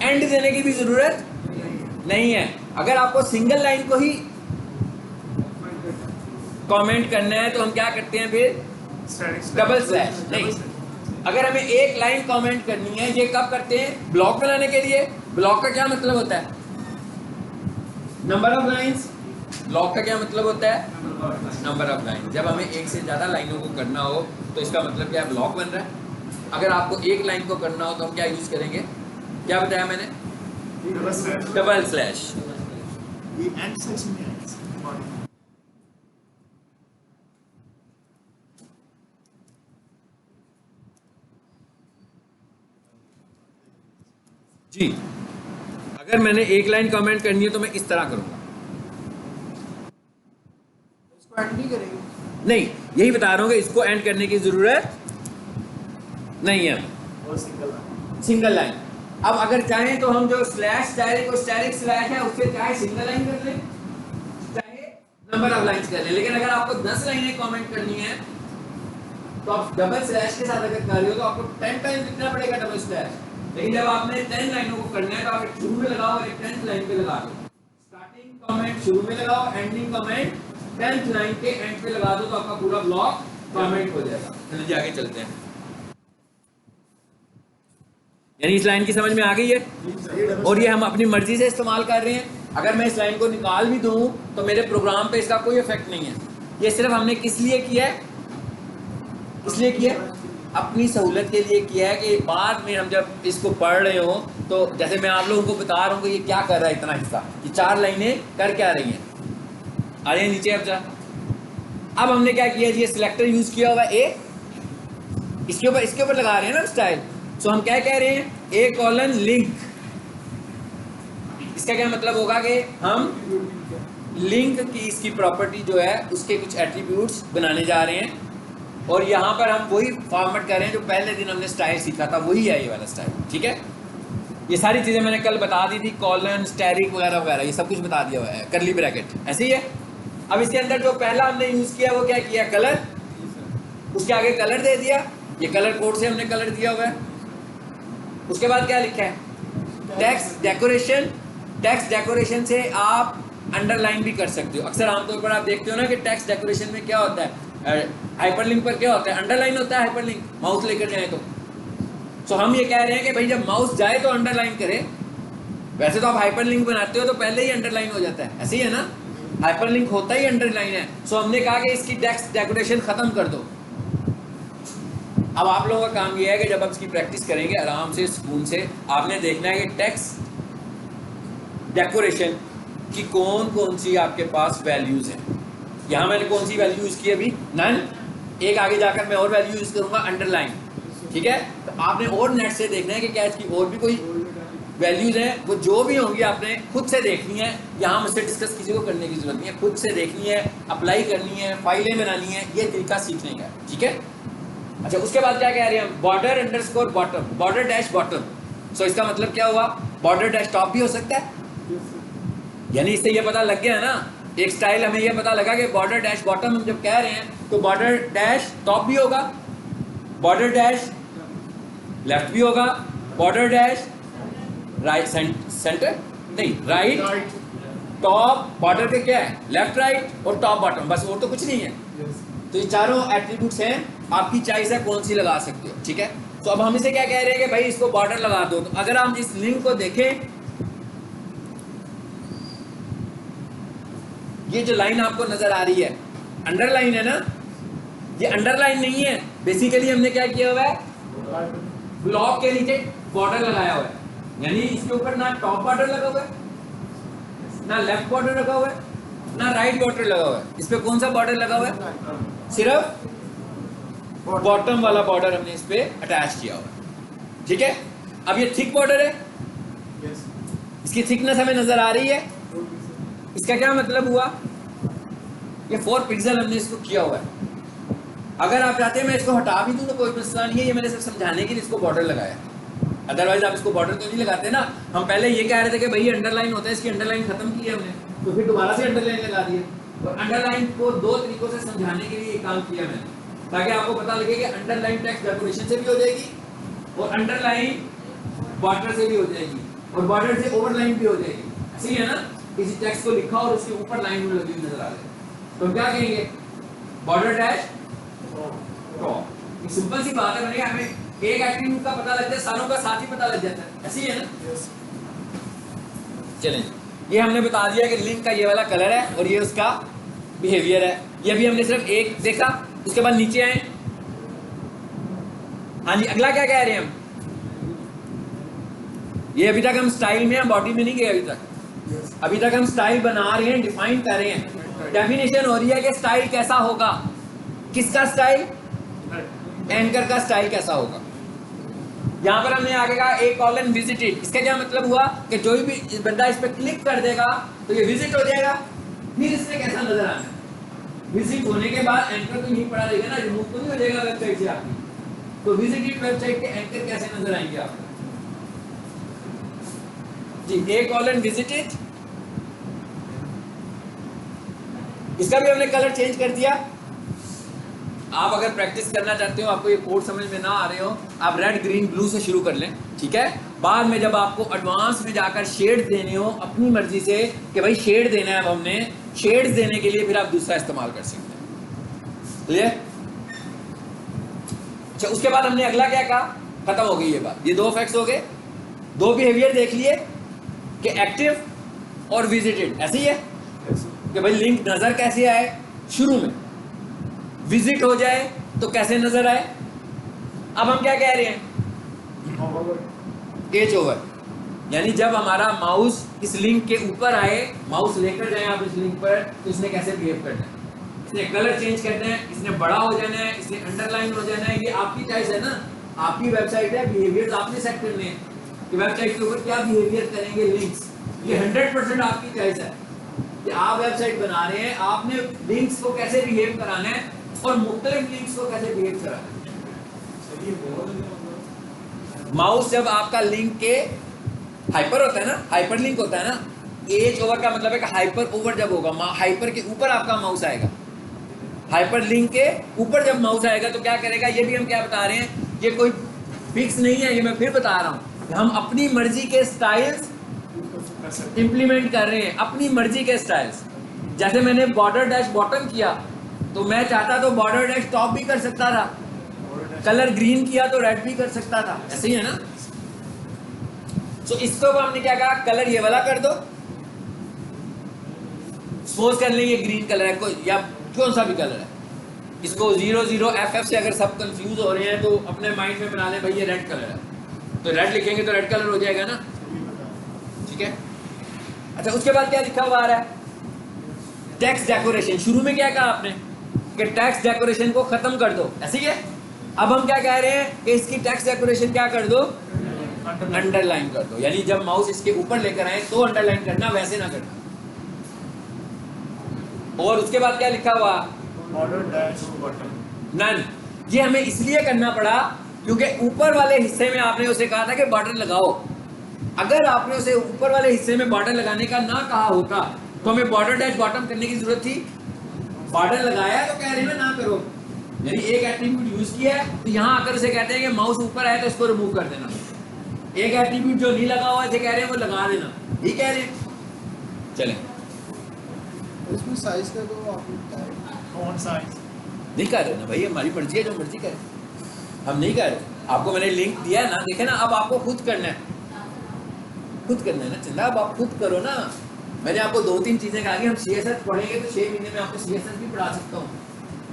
एंड देने की भी जरूरत नहीं है। अगर आपको सिंगल लाइन को ही कमेंट करना है तो हम क्या करते हैं? फिर डबल स्लैश नहीं, अगर हमें एक लाइन कमेंट करनी है, ये कब करते हैं? ब्लॉक बनाने के लिए। ब्लॉक का क्या मतलब होता है? Number of lines. ब्लॉक का क्या मतलब होता है? Number of line. जब हमें एक से ज्यादा लाइनों को करना हो तो इसका मतलब क्या है? ब्लॉक बन रहा है। अगर आपको एक लाइन को करना हो तो हम क्या यूज करेंगे? क्या बताया मैंने? Double slash. जी, अगर मैंने एक लाइन कमेंट करनी है तो मैं इस तरह करूंगा। इसको ऐड नहीं करेंगे। नहीं, यही बता रहा हूँ कि इसको एंड करने की जरूरत नहीं है। Single line. अब अगर चाहें तो हम जो स्लैश स्टैटिक और स्टैटिक स्लैश है उससे चाहे सिंगल लाइन कर लें, चाहे नंबर ऑफ लाइंस कर लें। लेकिन अगर आपको 10 लाइनें कमेंट करनी है तो आप डबल स्लैश के साथ अगर कर रहे हो तो आपको 10 टाइम लिखना पड़ेगा डबल स्लैश। लेकिन जब आपने 10 लाइनों को करना है तो आप एक शुरू में लगाओ और एक 10th लाइन पे लगा दो। स्टार्टिंग कमेंट शुरू में लगाओ, एंडिंग कमेंट 10th लाइन के एंड पे लगा दो तो आपका पूरा ब्लॉक कमेंट हो जाएगा। चलिए आगे चलते हैं। यानी इस लाइन की समझ में आ गई है और ये हम अपनी मर्जी से इस्तेमाल कर रहे हैं। अगर मैं इस लाइन को निकाल भी दूं तो मेरे प्रोग्राम पे इसका कोई इफेक्ट नहीं है। ये सिर्फ हमने किस लिए किया है? इसलिए किया है, अपनी सहूलत के लिए किया है कि बाद में हम जब इसको पढ़ रहे हो तो जैसे मैं आप लोगों को बता रहा हूँ कि ये क्या कर रहा है इतना हिस्सा, ये 4 लाइनें कर क्या रही हैं। आ जाइए नीचे। अब हमने क्या किया जी? सिलेक्टर यूज किया हुआ ए, इसके ऊपर लगा रहे हैं ना स्टाइल। सो हम क्या कह रहे हैं? ए कॉलन लिंक। इसका क्या मतलब होगा कि हम लिंक की इसकी प्रॉपर्टी जो है उसके कुछ एट्रीब्यूट्स बनाने जा रहे हैं और यहाँ पर हम वही फॉर्मेट कर रहे हैं जो पहले दिन हमने स्टाइल सीखा था, वही है ये वाला स्टाइल। ठीक है, ये सारी चीज़ें मैंने कल बता दी थी, कॉलन स्टैटिक वगैरह वगैरह, ये सब कुछ बता दिया हुआ है। करली ब्रैकेट ऐसे ही है। अब इसके अंदर जो पहला हमने यूज़ किया वो क्या किया? कलर। उसके आगे कलर दे दिया, ये कलर कोड से हमने कलर दिया हुआ है। उसके बाद क्या लिखा है? Text decoration. टेक्स्ट डेकोरेशन से आप अंडरलाइन भी कर सकते हो। अक्सर आमतौर पर आप देखते हो ना कि टेक्स्ट डेकोरेशन में क्या होता है? हाइपरलिंक पर क्या होता है? अंडरलाइन होता है। हाइपरलिंक माउस लेकर जाए तो हम ये कह रहे हैं कि भाई जब माउस जाए तो अंडरलाइन करे। वैसे तो आप हाइपरलिंक बनाते हो तो पहले ही अंडरलाइन हो जाता है, ऐसे ही है ना? हाइपरलिंक होता ही अंडरलाइन है। सो हमने कहा कि इसकी टेक्स्ट डेकोरेशन खत्म कर दो। अब आप लोगों का काम ये है कि जब आप इसकी प्रैक्टिस करेंगे आराम से सुकून से, आपने देखना है कि टेक्स्ट डेकोरेशन की कौन कौन सी आपके पास वैल्यूज़ हैं। यहाँ मैंने कौन सी वैल्यू यूज़ की अभी? नन। एक आगे जाकर मैं और वैल्यू यूज़ करूँगा अंडरलाइन। ठीक है, तो आपने और नेट से देखना है कि क्या इसकी और भी कोई वैल्यूज़ हैं। वो जो भी होंगी आपने खुद से देखनी है, यहाँ मुझसे डिस्कस किसी को करने की जरूरत नहीं है। खुद से देखनी है, अप्लाई करनी है, फाइलें बनानी है, ये तरीका सीखने का। ठीक है, अच्छा उसके बाद क्या कह रहे हैं? Border underscore bottom, border dash bottom. So इसका मतलब क्या हुआ? बॉर्डर डैश टॉप भी हो सकता है। यानी इससे ये पता लग गया ना, एक स्टाइल हमें ये पता लगा कि बॉर्डर डैश बॉटम हम जब कह रहे हैं तो बॉर्डर डैश टॉप भी होगा, बॉर्डर डैश लेफ्ट भी होगा, बॉर्डर डैश राइट सेंटर नहीं, राइट टॉप। बॉर्डर के क्या है? लेफ्ट राइट और टॉप बॉटम, बस और तो कुछ नहीं है। तो ये चारों एट्रीब्यूट्स हैं, आपकी चॉइस है कौन सी लगा सकते हो। ठीक है, तो अब हम इसे क्या कह रहे हैं कि भाई इसको बॉर्डर लगा दो। तो अगर हम इस लिंक को देखें, ये जो लाइन आपको नजर आ रही है अंडरलाइन है ना, ये अंडरलाइन नहीं है। बेसिकली हमने क्या किया हुआ है? ब्लॉक के नीचे बॉर्डर लगाया हुआ है। यानी इसके ऊपर ना टॉप बॉर्डर लगा हुआ है, ना लेफ्ट बॉर्डर लगा हुआ है, ना राइट बॉर्डर लगा हुआ है। इस पे कौन सा बॉर्डर लगा हुआ है? सिर्फ बॉटम वाला बॉर्डर हमने इस पे अटैच किया हुआ है। ठीक है, अब ये थिक बॉर्डर है, इसकी थिकनेस हमें नजर आ रही है। इसका क्या मतलब हुआ? ये 4 पिक्सल हमने इसको किया हुआ है। अगर आप चाहते हैं मैं इसको हटा भी दूं तो कोई मसला नहीं है, ये मैंने सिर्फ समझाने के लिए इसको बॉर्डर लगाया। अदरवाइज आप इसको बॉर्डर तो नहीं लगाते ना। हम पहले ये कह रहे थे कि भाई अंडरलाइन होता है, इसकी अंडरलाइन खत्म की है हमने, तो फिर दोबारा से अंडरलाइन लगा दिया। और अंडरलाइन को 2 तरीकों से समझाने के लिए ये काम किया मैंने, ताकि आपको पता लगे कि अंडरलाइन टेक्स्ट डेकोरेशन से भी हो जाएगी और अंडरलाइन बॉर्डर से भी हो जाएगी और बॉर्डर से ओवरलाइन भी हो जाएगी। ऐसे ही है ना, किसी टेक्स्ट को लिखा और उसके ऊपर लाइन में लगी हुई नजर आ रही है तो हम क्या कहेंगे? Border dash top. एक सिंपल सी बात है, मैंने हमें एक एट्रीब्यूट का पता लग जाए, सारों का साथ ही पता लग जाता है, ऐसी है ना। चलें, ये हमने बता दिया कि लिंक का ये वाला कलर है और ये उसका बिहेवियर है। ये अभी हमने सिर्फ एक देखा, उसके बाद नीचे आए। हाँ जी, अगला क्या कह रहे हैं हम? ये अभी तक हम स्टाइल में, हम बॉडी में नहीं गए अभी तक। अभी तक हम स्टाइल बना रहे हैं, डिफाइन कर रहे हैं। डेफिनेशन हो रही है कि स्टाइल कैसा होगा। किसका स्टाइल? एंकर का स्टाइल कैसा होगा। यहां पर हमने आगे कहा ए कॉलन विजिटेड। इसका क्या मतलब हुआ कि जो भी बंदा इस पर क्लिक कर देगा तो ये विजिट हो जाएगा। फिर इससे कैसा नजर आना है? विजिट होने के बाद एंकर तो नहीं पड़ा रहेगा ना, रिमूव तो नहीं हो जाएगा वेबसाइट से आपकी। तो विजिटेड वेबसाइट के एंकर कैसे नजर आएंगे आपको? जी, ए कॉलन विजिटेड, इसका भी हमने कलर चेंज कर दिया। आप अगर प्रैक्टिस करना चाहते हो, आपको ये कोड समझ में ना आ रहे हो, आप रेड ग्रीन ब्लू से शुरू कर लें, ठीक है। बाद में जब आपको एडवांस में जाकर शेड्स देने हो अपनी मर्जी से कि भाई शेड देना है, अब हमने शेड्स देने के लिए फिर आप दूसरा इस्तेमाल कर सकते हैं। क्लियर? अच्छा, उसके बाद हमने अगला क्या कहा? खत्म हो गई ये बात। ये दो इफेक्ट्स हो गए, दो बिहेवियर देख लिए कि एक्टिव और विजिटेड। ऐसे ही है कि भाई लिंक नजर कैसे आए, शुरू में विजिट हो जाए तो कैसे नजर आए। अब हम क्या कह रहे हैं? एज ओवर, यानी जब हमारा माउस इस लिंक के ऊपर आए, माउस लेकर जाए आप इस लिंक पर, तो इसने कैसे बिहेव करना है? इसने कलर चेंज करना है, इसने बड़ा हो जाना है, इसने अंडरलाइन हो जाना है। ये आपकी चॉइस है ना, आपकी वेबसाइट है, बिहेवियर आपने सेट करने हैं कि वेबसाइट के ऊपर क्या बिहेवियर करेंगे लिंक्स। ये 100% आपकी चॉइस है कि आप वेबसाइट बना रहे हैं, आपने लिंक्स को कैसे बिहेव कराना है और मुख्तलिफ लिंक्स को कैसे बिहेव कराना है। माउस जब आपका लिंक के हाइपर होता है ना, हाइपर लिंक होता है ना, एज ओवर का मतलब है कि हाइपर ओवर जब होगा, हाइपर के ऊपर आपका माउस आएगा, हाइपर लिंक के ऊपर जब माउस आएगा तो क्या करेगा? ये भी हम क्या बता रहे हैं, ये कोई फिक्स नहीं है, ये मैं फिर बता रहा हूं, हम अपनी मर्जी के स्टाइल्स इंप्लीमेंट कर रहे हैं, अपनी मर्जी के स्टाइल्स। जैसे मैंने बॉर्डर डैश बॉटम किया तो मैं चाहता तो बॉर्डर डैश टॉप भी कर सकता था, कलर ग्रीन किया तो रेड भी कर सकता था, ऐसे ही है ना। तो इसको हमने क्या कहा? कलर ये वाला कर दो। सपोज कर लें ये ग्रीन कलर है कोई, या कौन सा भी कलर है, इसको 00FF से अगर सब कंफ्यूज हो रहे हैं तो अपने माइंड में बना लें भाई ये रेड कलर है, तो रेड लिखेंगे तो रेड कलर हो जाएगा ना, ठीक है। अच्छा, उसके बाद क्या लिखा हुआ आ रहा है? Text decoration. शुरू में क्या कहा आपने कि टेक्स्ट डेकोरेशन को खत्म कर दो, ऐसे ही है। अब हम क्या कह रहे हैं कि इसकी टेक्स्ट डेकोरेशन क्या कर दो? अंडरलाइन कर दो, यानी जब माउस इसके ऊपर लेकर आए तो अंडरलाइन करना, वैसे ना करना। और उसके बाद क्या लिखा हुआ? Border dash bottom none. ये हमें इसलिए करना पड़ा क्योंकि ऊपर वाले हिस्से में आपने उसे कहा था कि बॉर्डर लगाओ। अगर आपने उसे ऊपर वाले हिस्से में बॉर्डर लगाने का ना कहा होता तो हमें बॉर्डर डैश बॉटम करने की जरूरत थी। बॉर्डर लगाया तो कह रहे हैं ना करो, यानी एक एट्रीब्यूट यूज किया है तो यहाँ आकर उसे कहते हैं कि माउस ऊपर आए तो इसको रिमूव कर देना। एक एट्रीब्यूट जो नहीं लगा हुआ है कह रहे हैं वो लगा देना, ये कह रहे हैं। चलें, इसमें साइज का तो आप कौन साइज नहीं कर रहे ना भाई, हमारी मर्जी है, जो मर्जी करें, हम नहीं कर रहे। आपको मैंने लिंक दिया है ना, देखे ना, अब आपको खुद करना है, खुद करना है ना चंदा, अब आप खुद करो ना। मैंने आपको 2-3 चीजें कहा कि हम CSS पढ़ेंगे तो 6 महीने में आपको CSS भी पढ़ा सकता हूँ।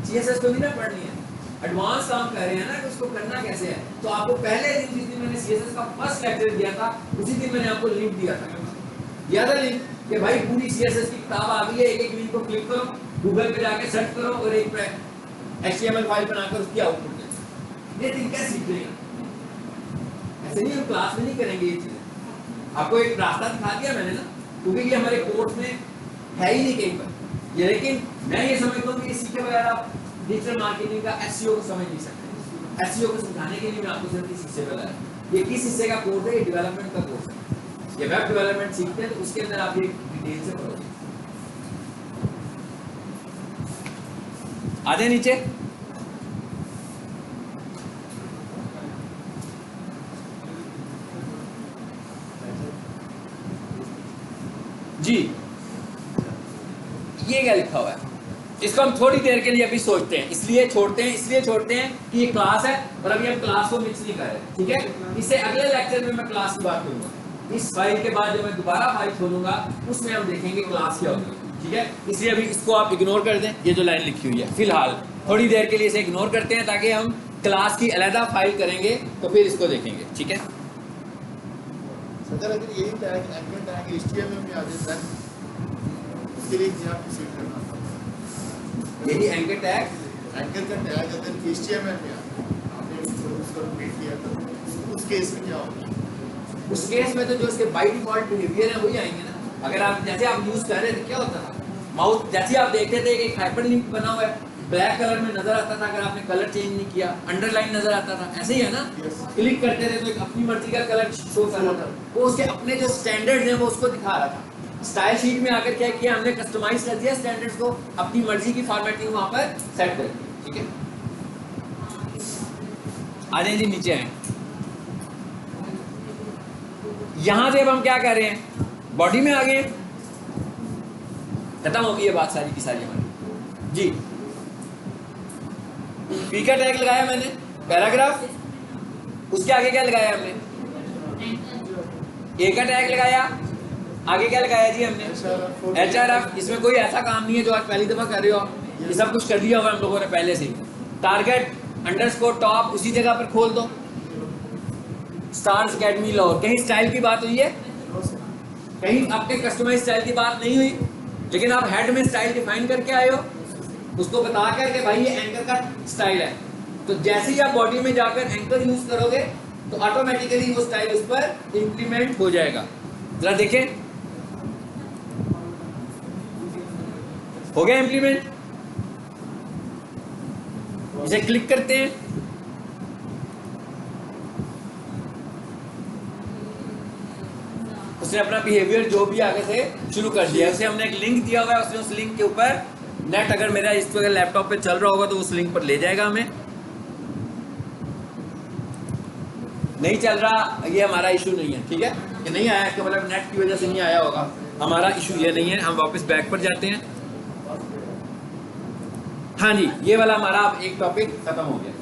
CSS तो नहीं ना पढ़नी है, एडवांस काम कर रहे हैं ना कि उसको करना कैसे है। तो आपको पहले दिन जिस दिन मैंने CSS का फर्स्ट लेक्चर दिया था उसी दिन मैंने आपको लिंक दिया था लिंक कि भाई पूरी CSS की किताब आ गई है, एक लिंक को क्लिक करो, गूगल पे जाके सर्च करो और एक HTML फाइल बनाकर उसकी आउटपुट दे। ये दिन कैसे सीख लेगा? ऐसे नहीं, हम क्लास में नहीं करेंगे ये चीजें। आपको एक रास्ता दिखा दिया मैंने ना, क्योंकि ये हमारे कोर्स में है ही नहीं कहीं पर ये। लेकिन मैं ये समझता हूँ कि सीखे बगैर आप डिजिटल मार्केटिंग का SEO को समझ नहीं सकते। SEO को समझाने के लिए मैं आपको सिर्फ इस हिस्से पर लाया। ये किस हिस्से का कोर्स है? ये डेवलपमेंट का कोर्स है। ये वेब डेवलपमेंट सीखते हैं तो उसके अंदर आप ये डिटेल से पढ़ोगे। आ जाए नीचे। जी, ये क्या लिखा हुआ है? इसको हम थोड़ी देर के लिए अभी सोचते हैं, इसलिए छोड़ते हैं कि ये क्लास है और अभी हम क्लास को मिक्स नहीं कर रहे, ठीक है। इससे अगले लेक्चर में मैं क्लास की बात करूंगा। इस फाइल के बाद जब मैं दोबारा फाइल खोलूंगा उसमें हम देखेंगे क्लास क्या होगी, ठीक है। इसलिए अभी इसको आप इग्नोर कर दें, ये जो लाइन लिखी हुई है फिलहाल थोड़ी देर के लिए इसे इग्नोर करते हैं, ताकि हम क्लास की अलग फाइल करेंगे तो फिर इसको देखेंगे, ठीक है। सर अगर यही टैग एंकर टैग HTML में आ जाता है उसके लिए क्या प्रोसीड करना होगा? यही एंकर टैग एंकर का टैग अगर HTML में आपने उसको रिपीट किया तो उस केस में क्या होगा? उस केस में तो जो इसके बाय डिफॉल्ट बिहेवियर है वही आएंगे ना। अगर आप जैसे आप यूज कर रहे थे क्या होता था, माउस जैसे आप देखते थे कि हाइपरलिंक बना हुआ है ब्लैक कलर में नजर आता था, अगर आपने कलर चेंज नहीं किया अंडरलाइन नजर आता था, ऐसे ही है ना। क्लिक करते थे तो एक अपनी मर्जी का कलर शो कर रहा था, वो उसके अपने जो स्टैंडर्ड्स हैं वो उसको दिखा रहा था। स्टाइल शीट में आकर क्या किया हमने, कस्टमाइज कर दिया स्टैंडर्ड्स को, अपनी मर्जी की फॉर्मेटिंग वहां पर सेट कर दी, ठीक है। आ जाए जी नीचे आए, यहां से अब हम क्या कर रहे हैं, बॉडी में आ गए, खत्म हो गई है बात सारी की सारी हमारी जी। पी का टैग लगाया मैंने, पैराग्राफ, उसके आगे क्या लगाया हमने, ए का टैग लगाया, आगे क्या लगाया जी हमने HRF। इसमें कोई ऐसा काम नहीं है जो आज पहली दफा कर रहे हो, ये सब कुछ कर दिया हुआ हम लोगों ने पहले से। टारगेट अंडरस्कोर टॉप उसी जगह पर खोल दो, स्टार्स अकेडमी लाहौर। कहीं स्टाइल की बात हुई है, कहीं आपके कस्टमाइज स्टाइल की बात नहीं हुई, लेकिन आप हेड में स्टाइल डिफाइन करके आए हो, उसको बता करके भाई ये एंकर का स्टाइल है, तो जैसे ही आप बॉडी में जाकर एंकर यूज करोगे तो ऑटोमेटिकली वो स्टाइल उस पर इंप्लीमेंट हो जाएगा। जरा देखें, हो गया इंप्लीमेंट। इसे क्लिक करते हैं, उसने अपना बिहेवियर जो भी आगे से शुरू कर दिया। उसे हमने एक लिंक दिया हुआ है, उसने उस लिंक के ऊपर नेट अगर मेरा इस वक्त लैपटॉप पे चल रहा होगा तो उस लिंक पर ले जाएगा हमें। नहीं चल रहा ये हमारा इशू नहीं है, ठीक है। ये नहीं आया इसका मतलब नेट की वजह से नहीं आया होगा, हमारा इशू ये नहीं है। हम वापस बैक पर जाते हैं। हाँ जी, ये वाला हमारा अब एक टॉपिक खत्म हो गया,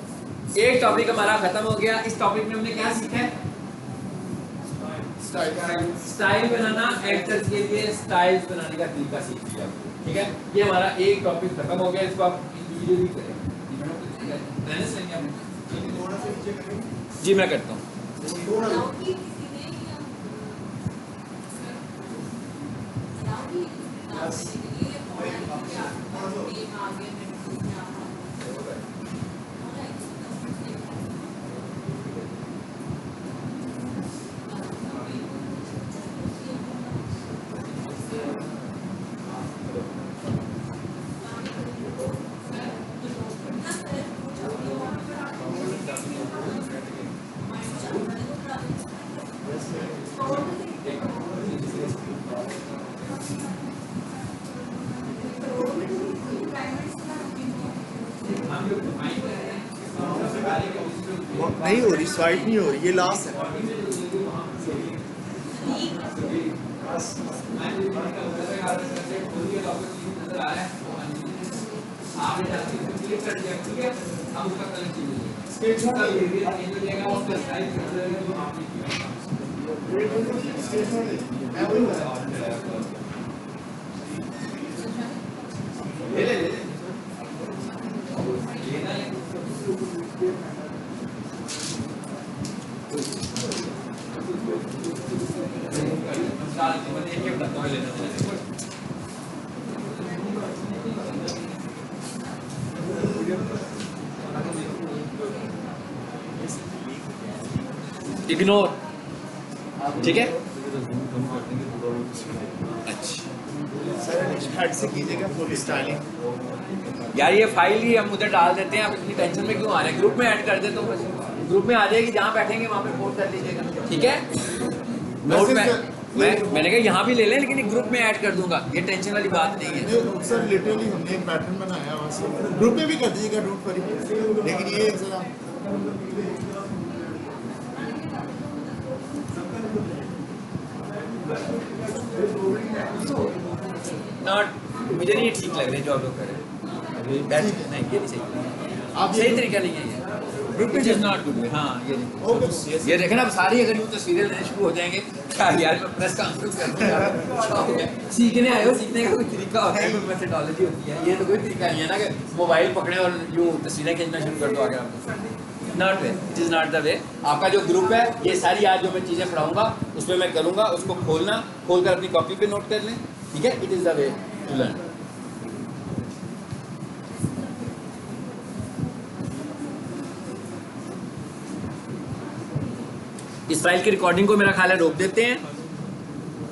एक टॉपिक हमारा खत्म हो गया। इस टॉपिक में हमने क्या सीखा है, स्टाइल बनाना, एक्टर्स के लिए स्टाइल्स बनाने का तरीका सीख लिया, ठीक है। ये हमारा एक टॉपिक खत्म हो गया, इसको आप इंडिविजुअली करें। जी मैं करता हूँ। नहीं हो रही, स्वाइप नहीं हो रही, ये लास्ट है। इग्नोर, ठीक है। अच्छा सर हेड से कीजिएगा फुल स्टाइलिंग। यार ये फाइल ही हम उधर डाल देते हैं, आप इतनी टेंशन में क्यों आ रहे हैं, ग्रुप में ऐड कर दे तो बस ग्रुप में आ जाएगी, जहाँ बैठेंगे वहाँ पे पोस्ट कर लीजिएगा, ठीक है। नोट मैंने कहा यहाँ भी ले लें, लेकिन ग्रुप में ऐड कर दूंगा, ये टेंशन वाली बात नहीं है। सर लिटरली हमने एक पैटर्न बनाया वहाँ से ग्रुप में भी कर दीजिएगा, डोंट वरी, लेकिन ये जरा नॉट, मुझे नहीं ठीक लग रहे जो आप लोग कर रहे हैं। नहीं ये नहीं सही, आप सही तरीका नहीं है ये। It is not good way. हाँ ये नहीं। ओके ये देखें अब सारी अगर यूँ तो सीरियल लेने शुरू हो जाएंगे क्या यार, मैं प्रेस कॉन्फ्रेंस कर दूँ यार, क्या हो गया? सीखने आए हो, सीखने का कोई तरीका होता है, कोई मेथडोलॉजी होती है, ये तो कोई तरीका नहीं है ना कि मोबाइल पकड़े और यूँ तस्वीरें खींचना शुरू कर दो आगे आपको। Not way, it is not the way. आपका जो ग्रुप है, ये सारी आज जो मैं चीज़ें पढ़ाऊँगा उसमें मैं करूँगा, उसको खोल कर अपनी कॉपी पे नोट कर लें, ठीक है? It is the way to learn. इस फाइल की रिकॉर्डिंग को मेरा ख्याल है रोक देते हैं।